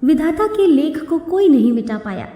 विधाता के लेख को कोई नहीं मिटा पाया।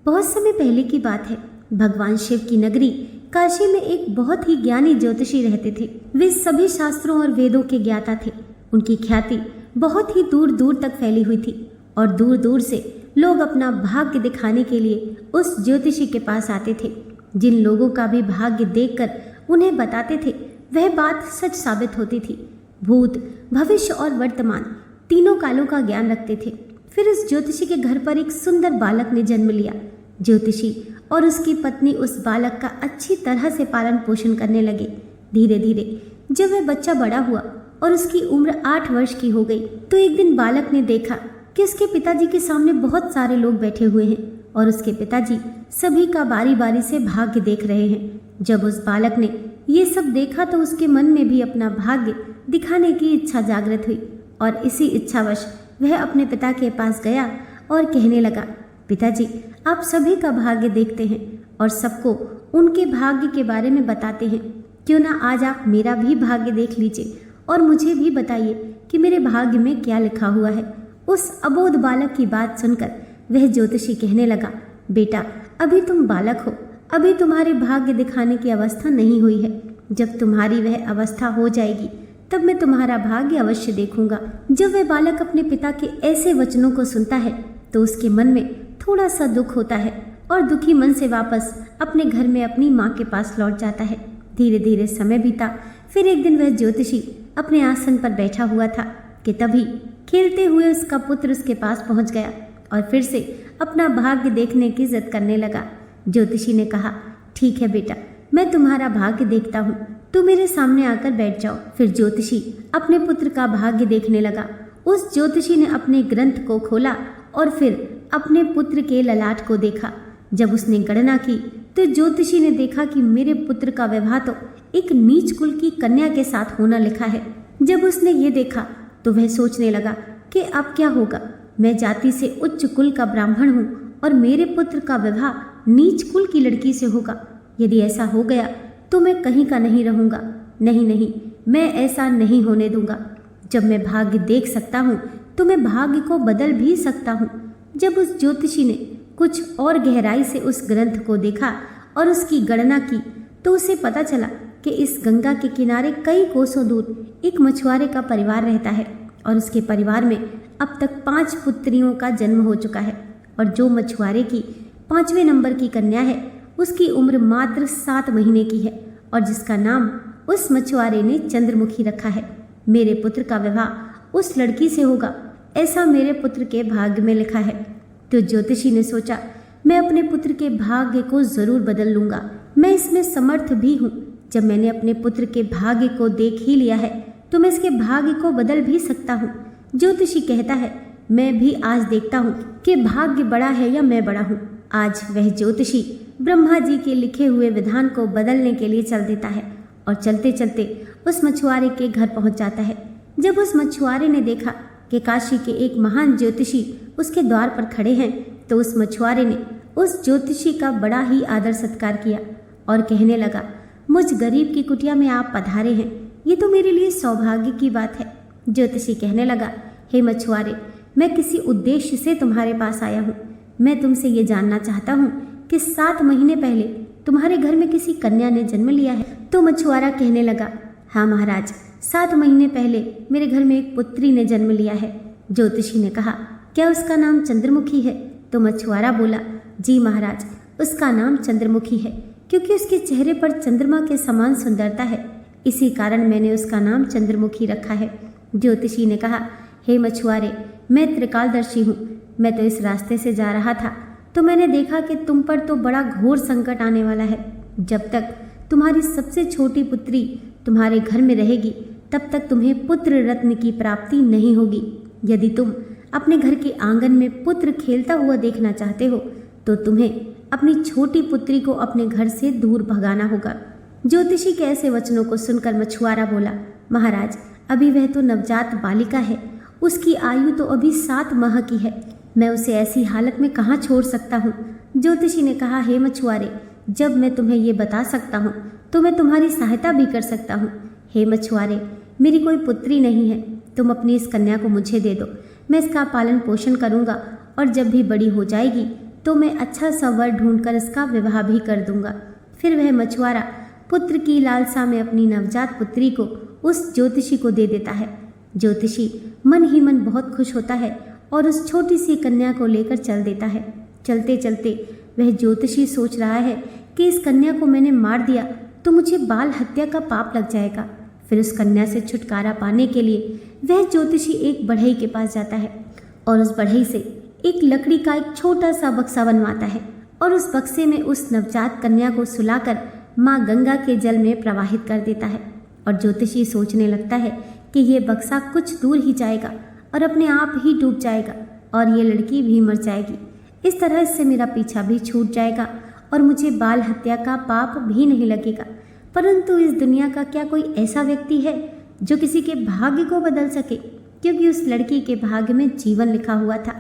बहुत समय पहले की बात है, भगवान शिव की नगरी काशी में एक बहुत ही ज्ञानी ज्योतिषी रहते थे। वे सभी शास्त्रों और वेदों के ज्ञाता थे। उनकी ख्याति बहुत ही दूर दूर तक फैली हुई थी और दूर दूर से लोग अपना भाग्य दिखाने के लिए उस ज्योतिषी के पास आते थे। जिन लोगों का भी भाग्य देखकर उन्हें बताते थे, वह बात सच साबित होती थी। भूत, भविष्य और वर्तमान तीनों कालों का ज्ञान रखते थे। फिर उस ज्योतिषी के घर पर एक सुंदर बालक ने जन्म लिया। ज्योतिषी और उसकी पत्नी उस बालक का अच्छी तरह से पालन पोषण करने लगे। धीरे धीरे जब वह बच्चा बड़ा हुआ और उसकी उम्र 8 वर्ष की हो गई, तो एक दिन बालक ने देखा कि उसके पिताजी के सामने बहुत सारे लोग बैठे हुए हैं और उसके पिताजी सभी का बारी बारी से भाग्य देख रहे हैं। जब उस बालक ने ये सब देखा तो उसके मन में भी अपना भाग्य दिखाने की इच्छा जागृत हुई और इसी इच्छावश वह अपने पिता के पास गया और कहने लगा, पिताजी, आप सभी का भाग्य देखते हैं और सबको उनके भाग्य के बारे में बताते हैं। क्यों ना आज आप मेरा भी भाग्य देख लीजिए और मुझे भी बताइए कि मेरे भाग्य में क्या लिखा हुआ है। उस अबोध बालक की बात सुनकर वह ज्योतिषी कहने लगा, बेटा, अभी तुम बालक हो, अभी तुम्हारे भाग्य दिखाने की अवस्था नहीं हुई है। जब तुम्हारी वह अवस्था हो जाएगी तब मैं तुम्हारा भाग्य अवश्य देखूंगा। जब वह बालक अपने पिता के ऐसे वचनों को सुनता है तो उसके मन में थोड़ा सा दुख होता है और दुखी मन से वापस अपने घर में अपनी माँ के पास लौट जाता है। धीरे धीरे समय बीता। फिर एक दिन वह ज्योतिषी अपने आसन पर बैठा हुआ था कि तभी खेलते हुए उसका पुत्र उसके पास पहुंच गया और फिर से अपना भाग्य देखने की जिद करने लगा। ज्योतिषी ने कहा, ठीक है बेटा, मैं तुम्हारा भाग्य देखता हूँ, तू मेरे सामने आकर बैठ जाओ। फिर ज्योतिषी अपने पुत्र का भाग्य देखने लगा। उस ज्योतिषी ने अपने ग्रंथ को खोला और फिर अपने पुत्र के ललाट को देखा। जब उसने गणना की तो ज्योतिषी ने देखा कि मेरे पुत्र का विवाह तो एक नीच कुल की कन्या के साथ होना लिखा है। जब उसने ये देखा तो वह सोचने लगा कि अब क्या होगा। मैं जाति से उच्च कुल का ब्राह्मण हूँ और मेरे पुत्र का विवाह नीच कुल की लड़की से होगा। यदि ऐसा हो गया तो मैं कहीं का नहीं रहूँगा। नहीं नहीं, मैं ऐसा नहीं होने दूंगा। जब मैं भाग्य देख सकता हूँ तो मैं भाग्य को बदल भी सकता हूँ। जब उस ज्योतिषी ने कुछ और गहराई से उस ग्रंथ को देखा और उसकी गणना की तो उसे पता चला कि इस गंगा के किनारे कई कोसों दूर एक मछुआरे का परिवार रहता है और उसके परिवार में अब तक 5 पुत्रियों का जन्म हो चुका है और जो मछुआरे की 5वें नंबर की कन्या है उसकी उम्र मात्र 7 महीने की है और जिसका नाम उस मछुआरे ने चंद्रमुखी रखा है। मेरे पुत्र का विवाह उस लड़की से होगा, ऐसा मेरे पुत्र के भाग्य में लिखा है। तो ज्योतिषी ने सोचा, मैं अपने पुत्र के भाग्य को जरूर बदल लूंगा। मैं इसमें समर्थ भी हूँ। जब मैंने अपने पुत्र के भाग्य को देख ही लिया है तो मैं इसके भाग्य को बदल भी सकता हूँ। ज्योतिषी कहता है, मैं भी आज देखता हूँ कि भाग्य बड़ा है या मैं बड़ा हूँ। आज वह ज्योतिषी ब्रह्मा जी के लिखे हुए विधान को बदलने के लिए चल देता है और चलते चलते उस मछुआरे के घर पहुंच जाता है। जब उस मछुआरे ने देखा कि काशी के एक महान ज्योतिषी उसके द्वार पर खड़े हैं तो उस मछुआरे ने उस ज्योतिषी का बड़ा ही आदर सत्कार किया और कहने लगा, मुझ गरीब की कुटिया में आप पधारे हैं, ये तो मेरे लिए सौभाग्य की बात है। ज्योतिषी कहने लगा, हे मछुआरे, मैं किसी उद्देश्य से तुम्हारे पास आया हूँ। मैं तुमसे ये जानना चाहता हूँ कि 7 महीने पहले तुम्हारे घर में किसी कन्या ने जन्म लिया है। तो मछुआरा कहने लगा, हाँ महाराज, 7 महीने पहले मेरे घर में एक पुत्री ने जन्म लिया है। ज्योतिषी ने कहा, क्या उसका नाम चंद्रमुखी है? तो मछुआरा बोला, जी महाराज, उसका नाम चंद्रमुखी है क्योंकि उसके चेहरे पर चंद्रमा के समान सुंदरता है, इसी कारण मैंने उसका नाम चंद्रमुखी रखा है। ज्योतिषी ने कहा, हे मछुआरे, मैं त्रिकालदर्शी हूँ। मैं तो इस रास्ते से जा रहा था तो मैंने देखा कि तुम पर तो बड़ा घोर संकट आने वाला है। जब तक तुम्हारी सबसे छोटी पुत्री तुम्हारे घर में रहेगी तब तक तुम्हें पुत्र रत्न की प्राप्ति नहीं होगी। यदि तुम अपने घर के आंगन में पुत्र खेलता हुआ देखना चाहते हो तो तुम्हें अपनी छोटी पुत्री को अपने घर से दूर भगाना होगा। ज्योतिषी के ऐसे वचनों को सुनकर मछुआरा बोला, महाराज, अभी वह तो नवजात बालिका है, उसकी आयु तो अभी 7 माह की है। मैं उसे ऐसी हालत में कहाँ छोड़ सकता हूँ। ज्योतिषी ने कहा, हे मछुआरे, जब मैं तुम्हें ये बता सकता हूँ तो मैं तुम्हारी सहायता भी कर सकता हूँ। हे मछुआरे, मेरी कोई पुत्री नहीं है, तुम अपनी इस कन्या को मुझे दे दो। मैं इसका पालन पोषण करूँगा और जब भी बड़ी हो जाएगी तो मैं अच्छा सा वर ढूंढकर इसका विवाह भी कर दूंगा। फिर वह मछुआरा पुत्र की लालसा में अपनी नवजात पुत्री को उस ज्योतिषी को दे देता है। ज्योतिषी मन ही मन बहुत खुश होता है और उस छोटी सी कन्या को लेकर चल देता है। चलते चलते वह ज्योतिषी सोच रहा है कि इस कन्या को मैंने मार दिया तो मुझे बाल हत्या का पाप लग जाएगा। फिर उस कन्या से छुटकारा पाने के लिए वह ज्योतिषी एक बढ़ई के पास जाता है और उस बढ़ई से एक लकड़ी का एक छोटा सा बक्सा बनवाता है और उस बक्से में उस नवजात कन्या को सुलाकर माँ गंगा के जल में प्रवाहित कर देता है। और ज्योतिषी सोचने लगता है कि ये बक्सा कुछ दूर ही जाएगा और अपने आप ही डूब जाएगा और ये लड़की भी मर जाएगी। इस तरह इससे मेरा पीछा भी छूट जाएगा और मुझे बाल हत्या का पाप भी नहीं लगेगा। परंतु इस दुनिया का क्या कोई ऐसा व्यक्ति है जो किसी के भाग्य को बदल सके? क्योंकि उस लड़की के भाग्य में जीवन लिखा हुआ था,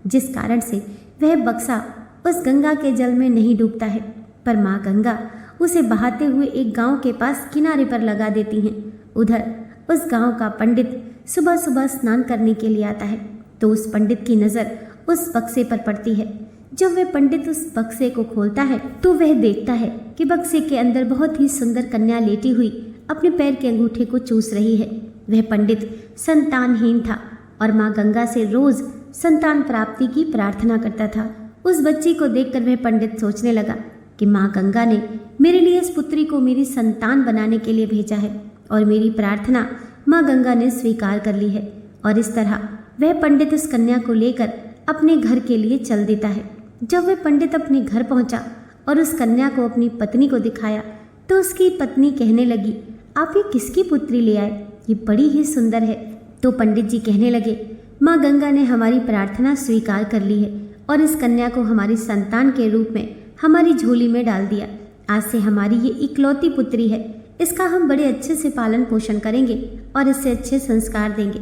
जिस कारण से वह बक्सा उस गंगा के जल में नहीं डूबता है, पर माँ गंगा उसे बहाते हुए एक गांव के पास किनारे पर लगा देती हैं। उधर उस गांव का पंडित सुबह सुबह स्नान करने के लिए आता है तो उस पंडित की नज़र उस बक्से पर पड़ती है। जब वह पंडित उस बक्से को खोलता है तो वह देखता है कि बक्से के अंदर बहुत ही सुंदर कन्या लेटी हुई अपने पैर के अंगूठे को चूस रही है। वह पंडित संतानहीन था और माँ गंगा से रोज संतान प्राप्ति की प्रार्थना करता था। उस बच्ची को देखकर वह पंडित सोचने लगा कि माँ गंगा ने मेरे लिए इस पुत्री को मेरी संतान बनाने के लिए भेजा है और मेरी प्रार्थना माँ गंगा ने स्वीकार कर ली है। और इस तरह वह पंडित उस कन्या को लेकर अपने घर के लिए चल देता है। जब वह पंडित अपने घर पहुंचा और उस कन्या को अपनी पत्नी को दिखाया तो उसकी पत्नी कहने लगी, आप ये किसकी पुत्री ले आए? ये बड़ी ही सुंदर है। तो पंडित जी कहने लगे, माँ गंगा ने हमारी प्रार्थना स्वीकार कर ली है और इस कन्या को हमारी संतान के रूप में हमारी झोली में डाल दिया। आज से हमारी ये इकलौती पुत्री है। इसका हम बड़े अच्छे से पालन पोषण करेंगे और इससे अच्छे संस्कार देंगे।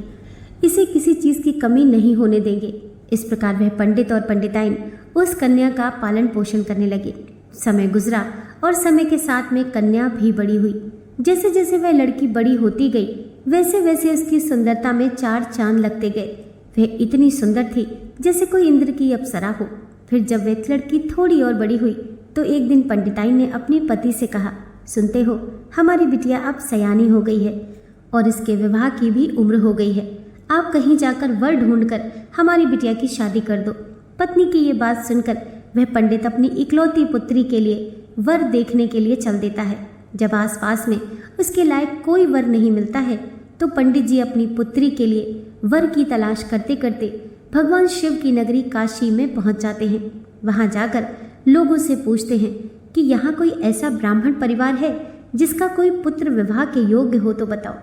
इसे किसी चीज़ की कमी नहीं होने देंगे। इस प्रकार वह पंडित और पंडिताइन उस कन्या का पालन पोषण करने लगे। समय गुजरा और समय के साथ में कन्या भी बड़ी हुई। जैसे जैसे वह लड़की बड़ी होती गई वैसे वैसे उसकी सुंदरता में चार चांद लगते गए। वह इतनी सुंदर थी जैसे कोई इंद्र की अप्सरा हो। फिर जब वह लड़की थोड़ी और बड़ी हुई तो एक दिन पंडिताइन ने अपने पति से कहा, सुनते हो, हमारी बिटिया अब सयानी हो गई है और इसके विवाह की भी उम्र हो गई है। आप कहीं जाकर वर ढूंढकर हमारी बिटिया की शादी कर दो। पत्नी की ये बात सुनकर वह पंडित अपनी इकलौती पुत्री के लिए वर देखने के लिए चल देता है। जब आसपास में उसके लायक कोई वर नहीं मिलता है तो पंडित जी अपनी पुत्री के लिए वर की तलाश करते करते भगवान शिव की नगरी काशी में पहुंच जाते हैं। वहां जाकर लोगों से पूछते हैं कि यहाँ कोई ऐसा ब्राह्मण परिवार है जिसका कोई पुत्र विवाह के योग्य हो तो बताओ।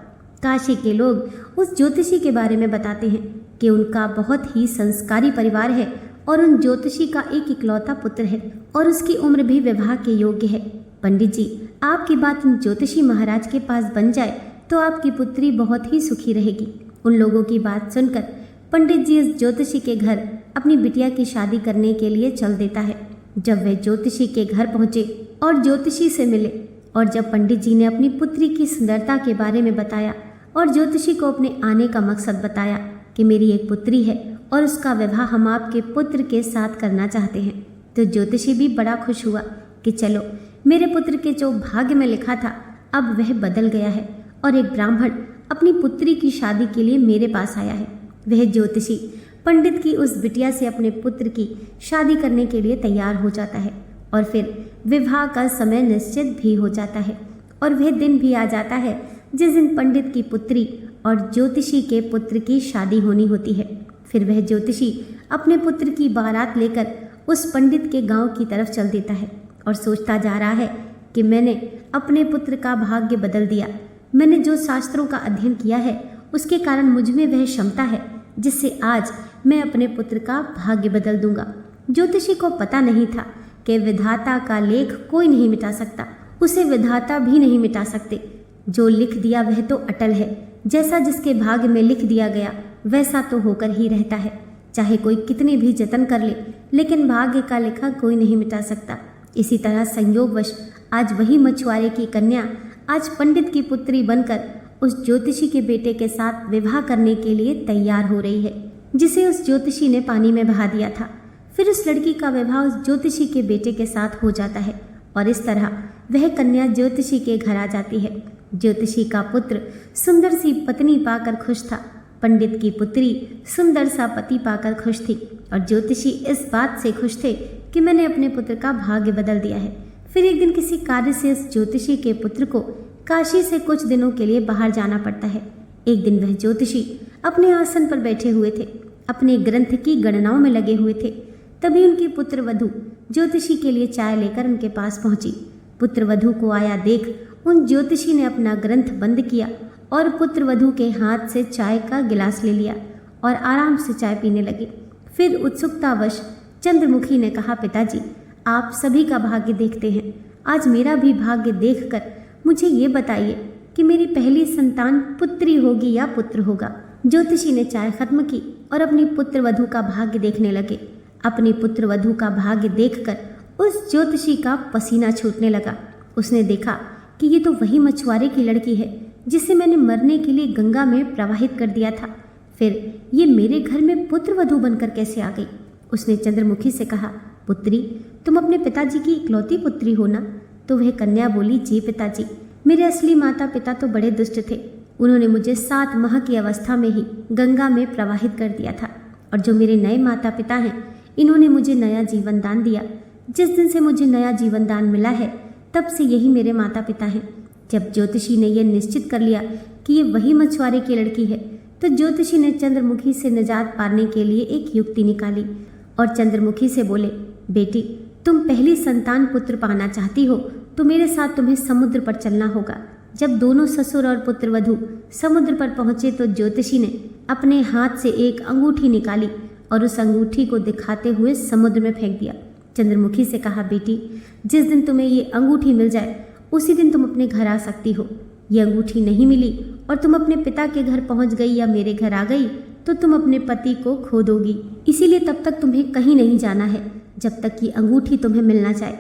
काशी के लोग उस ज्योतिषी के बारे में बताते हैं कि उनका बहुत ही संस्कारी परिवार है और उन ज्योतिषी का एक इकलौता पुत्र है और उसकी उम्र भी विवाह के योग्य है। पंडित जी, आपकी बात उन ज्योतिषी महाराज के पास बन जाए तो आपकी पुत्री बहुत ही सुखी रहेगी। उन लोगों की बात सुनकर पंडित जी इस ज्योतिषी के घर अपनी बिटिया की शादी करने के लिए चल देता है। जब वे ज्योतिषी के घर पहुंचे और ज्योतिषी से मिले और जब पंडित जी ने अपनी पुत्री की सुंदरता के बारे में बताया और ज्योतिषी को अपने आने का मकसद बताया कि मेरी एक पुत्री है और उसका विवाह हम आपके पुत्र के साथ करना चाहते हैं, तो ज्योतिषी भी बड़ा खुश हुआ कि चलो, मेरे पुत्र के जो भाग्य में लिखा था अब वह बदल गया है और एक ब्राह्मण अपनी पुत्री की शादी के लिए मेरे पास आया है। वह ज्योतिषी पंडित की उस बिटिया से अपने पुत्र की शादी करने के लिए तैयार हो जाता है और फिर विवाह का समय निश्चित भी हो जाता है और वह दिन भी आ जाता है जिस दिन पंडित की पुत्री और ज्योतिषी के पुत्र की शादी होनी होती है। फिर वह ज्योतिषी अपने पुत्र की बारात लेकर उस पंडित के गांव की तरफ चल देता है और सोचता जा रहा है कि मैंने अपने पुत्र का भाग्य बदल दिया। मैंने जो शास्त्रों का अध्ययन किया है उसके कारण मुझ में वह क्षमता है जिससे आज मैं अपने पुत्र का भाग्य बदल दूंगा। ज्योतिषी को पता नहीं था कि विधाता का लेख कोई नहीं मिटा सकता, उसे विधाता भी नहीं मिटा सकते। जो लिख दिया वह तो अटल है। जैसा जिसके भाग्य में लिख दिया गया वैसा तो होकर ही रहता है, चाहे कोई कितने भी जतन कर ले, लेकिन भाग्य का लिखा कोई नहीं मिटा सकता। इसी तरह संयोगवश आज वही मछुआरे की कन्या आज पंडित की पुत्री बनकर उस ज्योतिषी के बेटे के साथ विवाह करने के लिए तैयार हो रही है। जिसे उस ज्योतिषी ने पानी में बहा दिया था। फिर उस लड़की का विवाह उस ज्योतिषी के बेटे के साथ हो जाता है और इस तरह वह कन्या ज्योतिषी के घर आ जाती है। ज्योतिषी का पुत्र सुंदर सी पत्नी पाकर खुश था, पंडित की पुत्री सुंदर सा पति पाकर खुश थी और ज्योतिषी इस बात से खुश थे कि मैंने अपने पुत्र का भाग्य बदल दिया है। फिर एक दिन किसी कार्य से उस ज्योतिषी के पुत्र को काशी से कुछ दिनों के लिए बाहर जाना पड़ता है। एक दिन वह ज्योतिषी अपने आसन पर बैठे हुए थे, अपने ग्रंथ की गणनाओं में लगे हुए थे। तभी उनकी पुत्र वधू ज्योतिषी के लिए चाय लेकर उनके पास पहुंची। पुत्र वधू को आया देख उन ज्योतिषी ने अपना ग्रंथ बंद किया और पुत्र वधू के हाथ से चाय का गिलास ले लिया और आराम से चाय पीने लगे। फिर उत्सुकतावश चंद्रमुखी ने कहा, पिताजी, आप सभी का भाग्य देखते हैं, आज मेरा भी भाग्य देखकर मुझे ये बताइए कि मेरी पहली संतान पुत्री होगी या पुत्र होगा। ज्योतिषी ने चाय खत्म की और अपनी पुत्र वधू का भाग्य देखने लगे। अपनी पुत्र वधू का भाग्य देखकर उस ज्योतिषी का पसीना छूटने लगा। उसने देखा कि ये तो वही मछुआरे की लड़की है जिसे मैंने मरने के लिए गंगा में प्रवाहित कर दिया था। फिर ये मेरे घर में पुत्र वधू बनकर कैसे आ गई? उसने चंद्रमुखी से कहा, पुत्री, तुम अपने पिताजी की इकलौती पुत्री हो ना? तो वह कन्या बोली, जी पिताजी, मेरे असली माता पिता तो बड़े दुष्ट थे। उन्होंने मुझे 7 माह की अवस्था में ही गंगा में प्रवाहित कर दिया था और जो मेरे नए माता पिता हैं, इन्होंने मुझे नया जीवन दान दिया। जिस दिन से मुझे नया जीवन दान मिला है तब से यही मेरे माता पिता हैं। जब ज्योतिषी ने यह निश्चित कर लिया कि ये वही मछुआरे की लड़की है तो ज्योतिषी ने चंद्रमुखी से निजात पाने के लिए एक युक्ति निकाली और चंद्रमुखी से बोले, बेटी, तुम पहली संतान पुत्र पाना चाहती हो तो मेरे साथ तुम्हें समुद्र पर चलना होगा। जब दोनों ससुर और पुत्र वधू समुद्र पर पहुंचे तो ज्योतिषी ने अपने हाथ से एक अंगूठी निकाली और उस अंगूठी को दिखाते हुए समुद्र में फेंक दिया। चंद्रमुखी से कहा, बेटी, जिस दिन तुम्हें ये अंगूठी मिल जाए उसी दिन तुम अपने घर आ सकती हो। ये अंगूठी नहीं मिली और तुम अपने पिता के घर पहुंच गई या मेरे घर आ गई तो तुम अपने पति को खो दोगी। इसीलिए तब तक तुम्हें कहीं नहीं जाना है जब तक कि अंगूठी तुम्हें मिलना चाहे।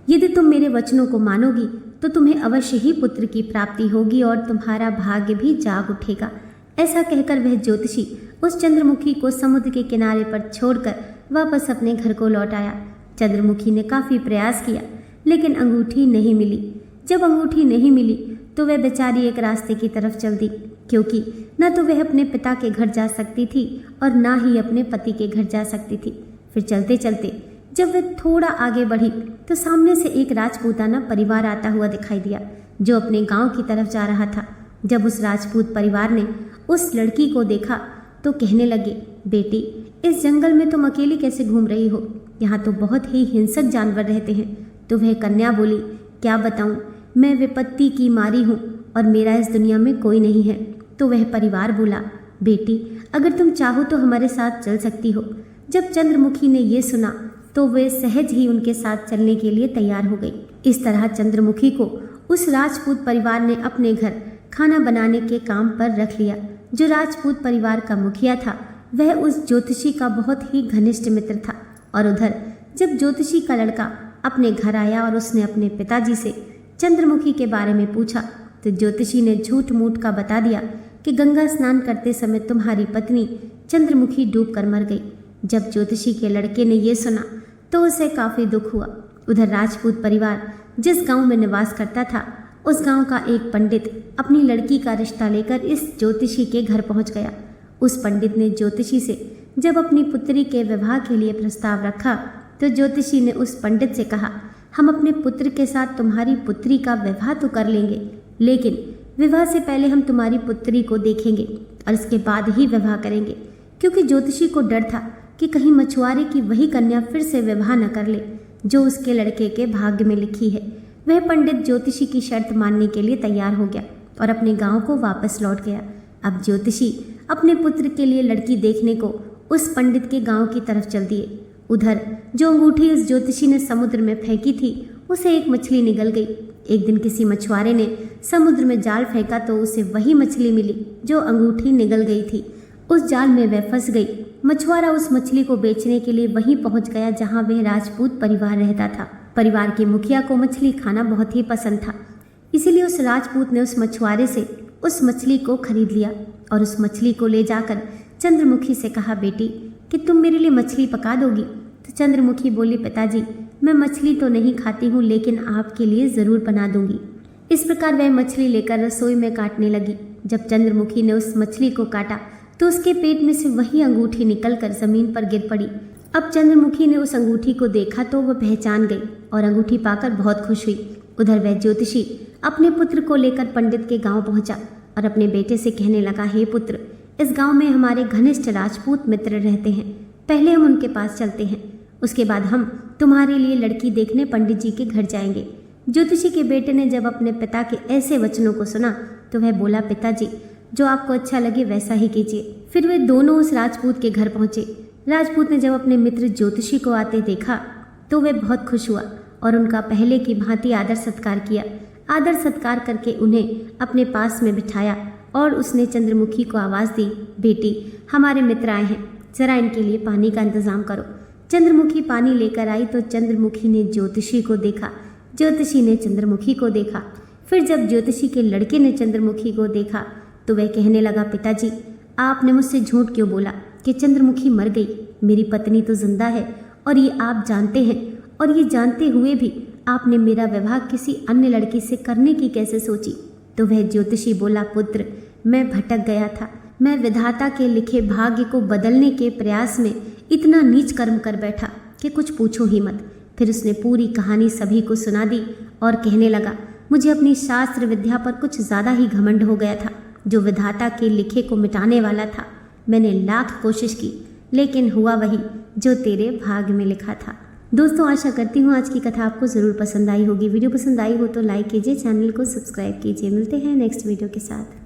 यदि तुम मेरे वचनों को मानोगी तो तुम्हें अवश्य ही पुत्र की प्राप्ति होगी और तुम्हारा भाग्य भी जाग उठेगा। ऐसा कहकर वह ज्योतिषी उस चंद्रमुखी को समुद्र के किनारे पर छोड़कर वापस अपने घर को लौट आया। चंद्रमुखी ने काफी प्रयास किया लेकिन अंगूठी नहीं मिली। जब अंगूठी नहीं मिली तो वह बेचारी एक रास्ते की तरफ चल दी, क्योंकि न तो वह अपने पिता के घर जा सकती थी और ना ही अपने पति के घर जा सकती थी। फिर चलते चलते जब वह थोड़ा आगे बढ़ी तो सामने से एक राजपूताना परिवार आता हुआ दिखाई दिया जो अपने गांव की तरफ जा रहा था। जब उस राजपूत परिवार ने उस लड़की को देखा तो कहने लगे, बेटी, इस जंगल में तुम अकेली कैसे घूम रही हो? यहाँ तो बहुत ही हिंसक जानवर रहते हैं। तो वह कन्या बोली, क्या बताऊं, मैं विपत्ति की मारी हूँ और मेरा इस दुनिया में कोई नहीं है। तो वह परिवार बोला, बेटी, अगर तुम चाहो तो हमारे साथ चल सकती हो। जब चंद्रमुखी ने ये सुना तो वे सहज ही उनके साथ चलने के लिए तैयार हो गई। इस तरह चंद्रमुखी को उस राजपूत परिवार ने अपने घर खाना बनाने के काम पर रख लिया। जो राजपूत परिवार का मुखिया था वह उस ज्योतिषी का बहुत ही घनिष्ठ मित्र था। और उधर जब ज्योतिषी का लड़का अपने घर आया और उसने अपने पिताजी से चंद्रमुखी के बारे में पूछा तो ज्योतिषी ने झूठ मूठ का बता दिया कि गंगा स्नान करते समय तुम्हारी पत्नी चंद्रमुखी डूब कर मर गई। जब ज्योतिषी के लड़के ने यह सुना तो उसे काफी दुख हुआ। उधर राजपूत परिवार जिस गांव में निवास करता था उस गांव का एक पंडित अपनी लड़की का रिश्ता लेकर इस ज्योतिषी के घर पहुंच गया। उस पंडित ने ज्योतिषी से जब अपनी पुत्री के विवाह के लिए प्रस्ताव रखा तो ज्योतिषी ने उस पंडित से कहा, हम अपने पुत्र के साथ तुम्हारी पुत्री का विवाह तो कर लेंगे, लेकिन विवाह से पहले हम तुम्हारी पुत्री को देखेंगे और इसके बाद ही विवाह करेंगे। क्योंकि ज्योतिषी को डर था कि कहीं मछुआरे की वही कन्या फिर से विवाह न कर ले जो उसके लड़के के भाग्य में लिखी है। वह पंडित ज्योतिषी की शर्त मानने के लिए तैयार हो गया और अपने गांव को वापस लौट गया। अब ज्योतिषी अपने पुत्र के लिए लड़की देखने को उस पंडित के गांव की तरफ चल दिए। उधर जो अंगूठी उस ज्योतिषी ने समुद्र में फेंकी थी उसे एक मछली निगल गई। एक दिन किसी मछुआरे ने समुद्र में जाल फेंका तो उसे वही मछली मिली जो अंगूठी निगल गई थी। उस जाल में वह फंस गई। मछुआरा उस मछली को बेचने के लिए वहीं पहुंच गया जहां वह राजपूत परिवार रहता था। परिवार के मुखिया को मछली खाना बहुत ही पसंद था, इसीलिए उस राजपूत ने उस मछुआरे से उस मछली को खरीद लिया और उस मछली को ले जाकर चंद्रमुखी से कहा, बेटी कि तुम मेरे लिए मछली पका दोगी? तो चंद्रमुखी बोली, पिताजी मैं मछली तो नहीं खाती हूँ, लेकिन आपके लिए ज़रूर बना दूंगी। इस प्रकार वह मछली लेकर रसोई में काटने लगी। जब चंद्रमुखी ने उस मछली को काटा तो उसके पेट में से वही अंगूठी निकलकर जमीन पर गिर पड़ी। अब चंद्रमुखी ने उस अंगूठी को देखा तो वह पहचान गई और अंगूठी पाकर बहुत खुश हुई। उधर वह ज्योतिषी अपने पुत्र को लेकर पंडित के गांव पहुंचा और अपने बेटे से कहने लगा, हे पुत्र, इस गांव में हमारे घनिष्ठ राजपूत मित्र रहते हैं, पहले हम उनके पास चलते हैं, उसके बाद हम तुम्हारे लिए लड़की देखने पंडित जी के घर जाएंगे। ज्योतिषी के बेटे ने जब अपने पिता के ऐसे वचनों को सुना तो वह बोला, पिताजी जो आपको अच्छा लगे वैसा ही कीजिए। फिर वे दोनों उस राजपूत के घर पहुंचे। राजपूत ने जब अपने मित्र ज्योतिषी को आते देखा तो वह बहुत खुश हुआ और उनका पहले की भांति आदर सत्कार किया। आदर सत्कार करके उन्हें अपने पास में बिठाया और उसने चंद्रमुखी को आवाज़ दी, बेटी हमारे मित्र आए हैं, जरा इनके लिए पानी का इंतज़ाम करो। चंद्रमुखी पानी लेकर आई तो चंद्रमुखी ने ज्योतिषी को देखा, ज्योतिषी ने चंद्रमुखी को देखा। फिर जब ज्योतिषी के लड़के ने चंद्रमुखी को देखा तो वह कहने लगा, पिताजी आपने मुझसे झूठ क्यों बोला कि चंद्रमुखी मर गई? मेरी पत्नी तो जिंदा है और ये आप जानते हैं, और ये जानते हुए भी आपने मेरा विवाह किसी अन्य लड़की से करने की कैसे सोची? तो वह ज्योतिषी बोला, पुत्र मैं भटक गया था, मैं विधाता के लिखे भाग्य को बदलने के प्रयास में इतना नीच कर्म कर बैठा कि कुछ पूछो ही मत। फिर उसने पूरी कहानी सभी को सुना दी और कहने लगा, मुझे अपनी शास्त्र विद्या पर कुछ ज़्यादा ही घमंड हो गया था, जो विधाता के लिखे को मिटाने वाला था। मैंने लाख कोशिश की लेकिन हुआ वही जो तेरे भाग्य में लिखा था। दोस्तों आशा करती हूँ आज की कथा आपको ज़रूर पसंद आई होगी। वीडियो पसंद आई हो तो लाइक कीजिए, चैनल को सब्सक्राइब कीजिए। मिलते हैं नेक्स्ट वीडियो के साथ।